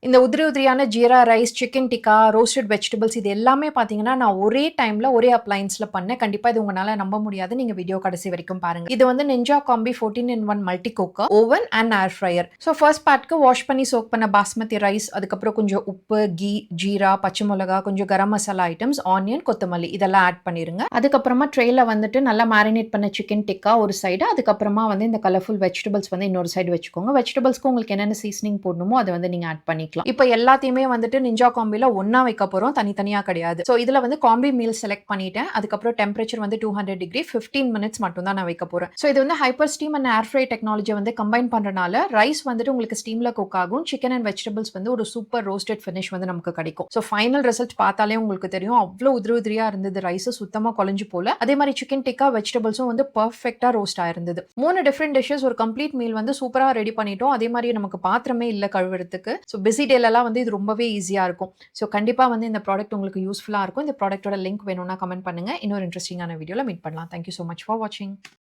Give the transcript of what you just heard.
இந்த உதிரி உதிரியான jeera rice, chicken tikka, roasted vegetables இது எல்லாமே பார்த்தீங்கன்னா, நான் ஒரே டைம்ல ஒரே அப்ளையன்ஸ்ல பண்ணேன். கண்டிப்பா இது உங்கனால நம்ப முடியாது. நீங்க வீடியோ கடைசி வரைக்கும் பாருங்க. இது வந்து ninja combi 14 in 1 multi cooker, oven and air fryer. So first பார்ட்க்கு வாஷ் பண்ணி சோக் பண்ண பாஸ்மதி ரைஸ், அதுக்கப்புறம் கொஞ்சம் உப்பு, கீ, ஜீரா, பச்சை மிளகா, கொஞ்சம் கரம் மசாலா ஐட்டம்ஸ், ஆனியன், கொத்தமல்லி இதெல்லாம் ஆட் பண்ணிருங்க. அதுக்கப்புறமா ட்ரேல வந்துட்டு நல்லா மேரினேட் பண்ண சிக்கன் டிக்கா ஒரு சைடு, அதுக்கப்புறமா வந்து இந்த கலர்ஃபுல் வெஜிடபிள்ஸ் வந்து இன்னொரு சைடு வச்சுக்கோங்க. வெஜிடபிள்ஸ்க்கு உங்களுக்கு என்னென்ன சீசனிங் போடணுமோ அதை வந்து நீங்க ஆட் பண்ணிக்கலாம். இப்போ எல்லாத்தையுமே வந்துட்டு நிஞ்சா காம்பில ஒண்ணா வைக்க போறோம், தனித்தனியா கிடையாது. சோ இதுல வந்து காம்பி மீல் செலக்ட் பண்ணிட்டேன். அதுக்கப்புறம் டெம்பரேச்சர் வந்து 200 டிகிரி 15 மினிட்ஸ் மட்டும் தான் நான் வைக்க போறேன். சோ இது வந்து hyper steam and air fry technology வந்து கம்பைன் பண்றனால ரைஸ் வந்துட்டு உங்களுக்கு ஸ்டீம்ல குக் ஆகும். சிக்கன் அண்ட் வெஜிடபிள்ஸ் வந்து ஒரு சூப்பர் ரோஸ்டட் ஃபினிஷ் வந்து நமக்கு கிடைக்கும். சோ ஃபைனல் ரிசல்ட் பார்த்தாலே உங்களுக்கு தெரியும், அவ்வளவு உதிரி உதிரியா இருந்தது. ரைஸ் சுத்தமா குழஞ்சு போல. அதே மாதிரி சிக்கன் டிக்கா வெஜிடபிள்ஸும் வந்து பர்ஃபெக்ட்டா ரோஸ்ட் ஆயிருந்தது. 3 டிஃபரெண்ட் டிஷஸ் ஒரு கம்ப்ளீட் மீல் வந்து சூப்பரா ரெடி பண்ணிட்டோம். அதே மாதிரி நமக்கு பாத்திரமே இல்ல கழுவுறதுக்கு. சோ பிஸி டேலலாம் வந்து இது ரொம்பவே ஈஸியா இருக்கும். சோ கண்டிப்பா வந்து இந்த ப்ராடக்ட் உங்களுக்கு யூஸ்ஃபுல்லா இருக்கும். இந்த ப்ராடக்ட்டோட லிங்க் வேணும்னா கமெண்ட் பண்ணுங்க. இன்னொரு இன்ட்ரஸ்டிங்கான வீடியோல மீட் பண்ணலாம். Thank you so much for watching.